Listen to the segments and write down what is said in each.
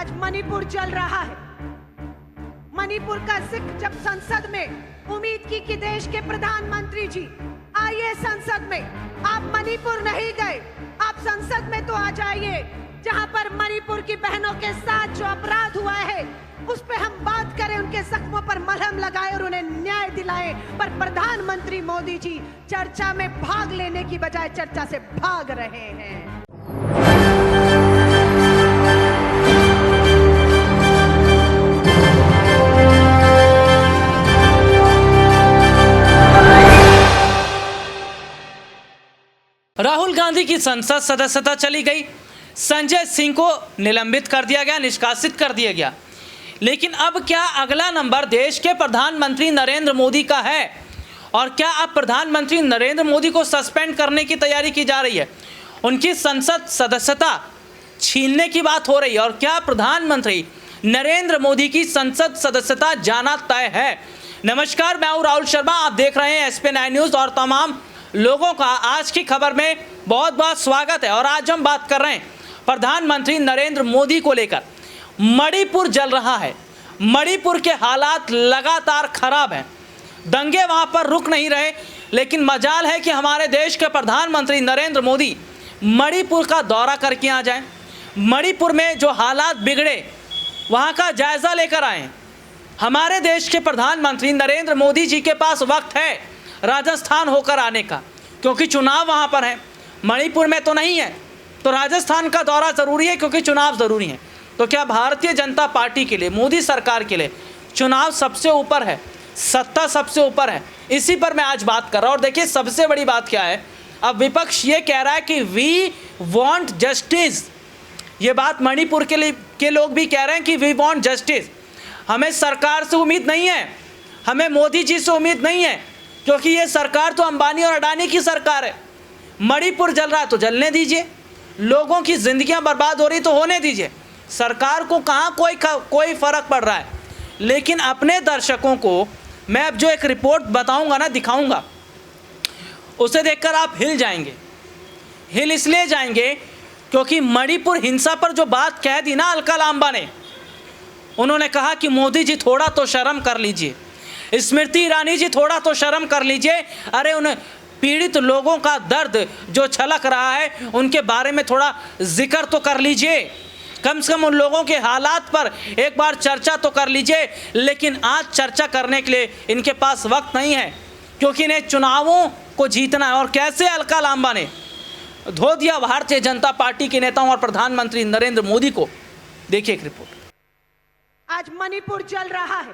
आज मणिपुर जल रहा है। मणिपुर का जिक्र जब संसद में उम्मीद की कि देश के प्रधानमंत्री जी आइए संसद में, आप मणिपुर नहीं गए, आप संसद में तो आ जाइए जहां पर मणिपुर की बहनों के साथ जो अपराध हुआ है उस पे हम बात करें, उनके जख्मों पर मलहम लगाए और उन्हें न्याय दिलाएं। पर प्रधानमंत्री मोदी जी चर्चा में भाग लेने की बजाय चर्चा से भाग रहे हैं। राहुल गांधी की संसद सदस्यता चली गई, संजय सिंह को निलंबित कर दिया गया, निष्कासित कर दिया गया। लेकिन अब क्या अगला नंबर देश के प्रधानमंत्री नरेंद्र मोदी का है? और क्या अब प्रधानमंत्री नरेंद्र मोदी को सस्पेंड करने की तैयारी की जा रही है? उनकी संसद सदस्यता छीनने की बात हो रही है। और क्या प्रधानमंत्री नरेंद्र मोदी की संसद सदस्यता जाना तय है? नमस्कार, मैं हूं राहुल शर्मा, आप देख रहे हैं SP9 न्यूज़ और तमाम लोगों का आज की खबर में बहुत बहुत स्वागत है। और आज हम बात कर रहे हैं प्रधानमंत्री नरेंद्र मोदी को लेकर। मणिपुर जल रहा है, मणिपुर के हालात लगातार खराब हैं, दंगे वहां पर रुक नहीं रहे। लेकिन मजाल है कि हमारे देश के प्रधानमंत्री नरेंद्र मोदी मणिपुर का दौरा करके आ जाएं, मणिपुर में जो हालात बिगड़े वहां का जायजा लेकर आएं। हमारे देश के प्रधानमंत्री नरेंद्र मोदी जी के पास वक्त है राजस्थान होकर आने का, क्योंकि चुनाव वहां पर है, मणिपुर में तो नहीं है। तो राजस्थान का दौरा ज़रूरी है क्योंकि चुनाव ज़रूरी है। तो क्या भारतीय जनता पार्टी के लिए, मोदी सरकार के लिए चुनाव सबसे ऊपर है, सत्ता सबसे ऊपर है? इसी पर मैं आज बात कर रहा हूँ। और देखिए सबसे बड़ी बात क्या है, अब विपक्ष ये कह रहा है कि वी वांट जस्टिस। ये बात मणिपुर के लोग भी कह रहे हैं कि वी वांट जस्टिस। हमें सरकार से उम्मीद नहीं है, हमें मोदी जी से उम्मीद नहीं है, क्योंकि ये सरकार तो अंबानी और अडानी की सरकार है। मणिपुर जल रहा है तो जलने दीजिए, लोगों की जिंदगियां बर्बाद हो रही तो होने दीजिए, सरकार को कहाँ कोई फ़र्क पड़ रहा है। लेकिन अपने दर्शकों को मैं अब जो एक रिपोर्ट बताऊंगा ना, दिखाऊंगा, उसे देखकर आप हिल जाएंगे। हिल इसलिए जाएंगे क्योंकि मणिपुर हिंसा पर जो बात कह दी ना अलका लांबा ने, उन्होंने कहा कि मोदी जी थोड़ा तो शर्म कर लीजिए, स्मृति ईरानी जी थोड़ा तो शर्म कर लीजिए। अरे उन पीड़ित लोगों का दर्द जो छलक रहा है उनके बारे में थोड़ा जिक्र तो कर लीजिए, कम से कम उन लोगों के हालात पर एक बार चर्चा तो कर लीजिए। लेकिन आज चर्चा करने के लिए इनके पास वक्त नहीं है, क्योंकि इन्हें चुनावों को जीतना है। और कैसे अलका लांबा ने धो दिया भारतीय जनता पार्टी के नेताओं और प्रधानमंत्री नरेंद्र मोदी को, देखिए एक रिपोर्ट। आज मणिपुर जल रहा है।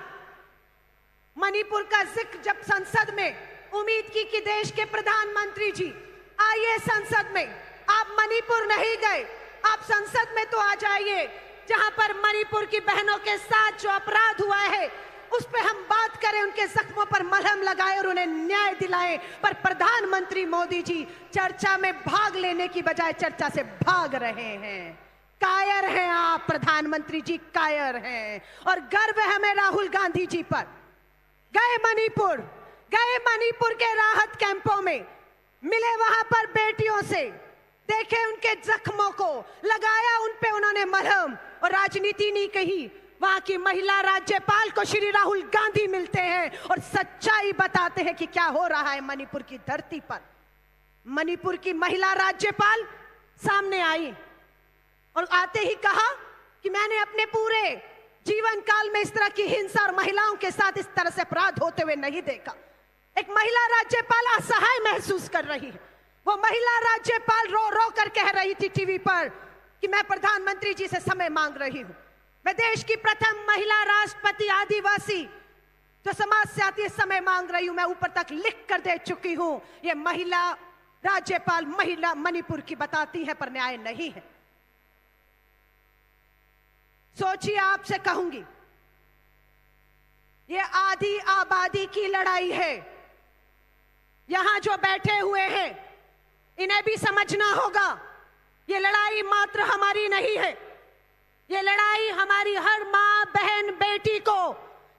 मणिपुर का जिक्र जब संसद में उम्मीद की कि देश के प्रधानमंत्री जी आइए संसद में, आप मणिपुर नहीं गए, आप संसद में तो आ जाइए जहां पर मणिपुर की बहनों के साथ जो अपराध हुआ है उस पे हम बात करें, उनके जख्मों पर मलहम लगाए और उन्हें न्याय दिलाएं। पर प्रधानमंत्री मोदी जी चर्चा में भाग लेने की बजाय चर्चा से भाग रहे हैं। कायर हैं आप प्रधानमंत्री जी, कायर हैं। और गर्व है हमें राहुल गांधी जी पर। गए मणिपुर के राहत कैंपों में, मिले वहां पर बेटियों से, देखे उनके जख्मों को, लगाया उन पे उन्होंने मलहम। और राजनीति नहीं कही, वहां की महिला राज्यपाल को श्री राहुल गांधी मिलते हैं और सच्चाई बताते हैं कि क्या हो रहा है मणिपुर की धरती पर। मणिपुर की महिला राज्यपाल सामने आई और आते ही कहा कि मैंने अपने पूरे जीवन काल में इस तरह की हिंसा और महिलाओं के साथ इस तरह से अपराध होते हुए नहीं देखा। एक महिला राज्यपाल असहाय महसूस कर रही है। वो महिला राज्यपाल रो रो कर कह रही थी टीवी पर कि मैं प्रधानमंत्री जी से समय मांग रही हूं। मैं देश की प्रथम महिला राष्ट्रपति आदिवासी जो समाज से आती है, समय मांग रही हूं। मैं ऊपर तक लिख कर दे चुकी हूं। ये महिला राज्यपाल महिला मणिपुर की बताती है, पर न्याय नहीं है। सोचिए, आपसे कहूंगी, ये आधी आबादी की लड़ाई है। यहां जो बैठे हुए हैं इन्हें भी समझना होगा, ये लड़ाई मात्र हमारी नहीं है, ये लड़ाई हमारी हर मां, बहन, बेटी को,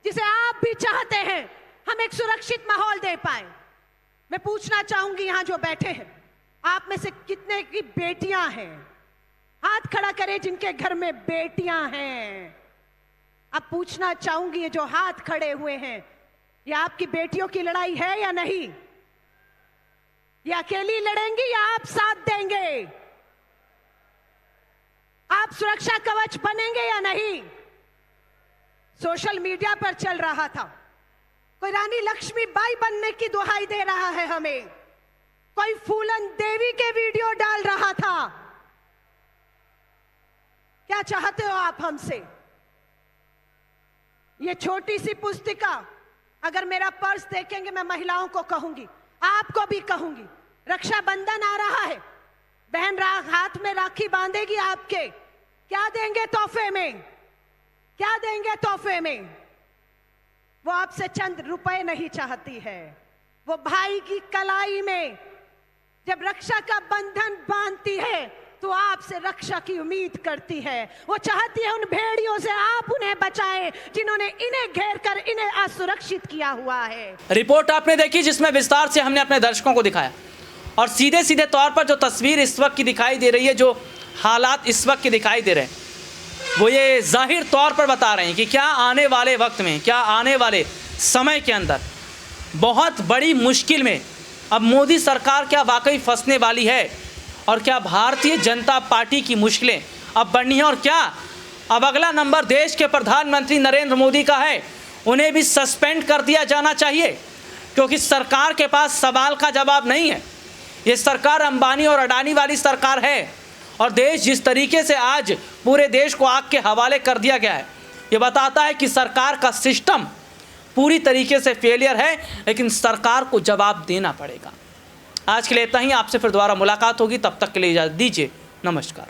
जिसे आप भी चाहते हैं हम एक सुरक्षित माहौल दे पाए। मैं पूछना चाहूंगी यहां जो बैठे हैं, आप में से कितने की बेटियां हैं? हाथ खड़ा करें जिनके घर में बेटियां हैं। अब पूछना चाहूंगी, ये जो हाथ खड़े हुए हैं, ये आपकी बेटियों की लड़ाई है या नहीं? ये अकेली लड़ेंगी या आप साथ देंगे? आप सुरक्षा कवच बनेंगे या नहीं? सोशल मीडिया पर चल रहा था, कोई रानी लक्ष्मीबाई बनने की दुहाई दे रहा है हमें, कोई फूलन देवी के वीडियो डाल रहा था। क्या चाहते हो आप हमसे? ये छोटी सी पुस्तिका, अगर मेरा पर्स देखेंगे, मैं महिलाओं को कहूंगी, आपको भी कहूंगी, रक्षाबंधन आ रहा है, बहन हाथ में राखी बांधेगी आपके, क्या देंगे तोहफे में? क्या देंगे तोहफे में? वो आपसे चंद रुपए नहीं चाहती है, वो भाई की कलाई में जब रक्षा का बंधन बांधती है तो आपसे रक्षा की उम्मीद करती है। वो चाहती है उन भेड़ियों से आप उन्हें बचाएं जिन्होंने इन्हें घेर कर इन्हें असुरक्षित किया हुआ है। रिपोर्ट आपने देखी जिसमें विस्तार से हमने अपने दर्शकों को दिखाया, और सीधे सीधे तौर पर जो तस्वीर इस वक्त की दिखाई दे रही है, जो हालात इस वक्त के दिखाई दे रहे हैं, वो ये जाहिर तौर पर बता रहे हैं कि क्या आने वाले वक्त में, क्या आने वाले समय के अंदर बहुत बड़ी मुश्किल में अब मोदी सरकार क्या वाकई फंसने वाली है, और क्या भारतीय जनता पार्टी की मुश्किलें अब बढ़नी है, और क्या अब अगला नंबर देश के प्रधानमंत्री नरेंद्र मोदी का है, उन्हें भी सस्पेंड कर दिया जाना चाहिए, क्योंकि सरकार के पास सवाल का जवाब नहीं है। ये सरकार अंबानी और अडानी वाली सरकार है, और देश जिस तरीके से आज पूरे देश को आग के हवाले कर दिया गया है, ये बताता है कि सरकार का सिस्टम पूरी तरीके से फेलियर है, लेकिन सरकार को जवाब देना पड़ेगा। आज के लिए इतना ही, आपसे फिर दोबारा मुलाकात होगी, तब तक के लिए इजाज़त दीजिए, नमस्कार।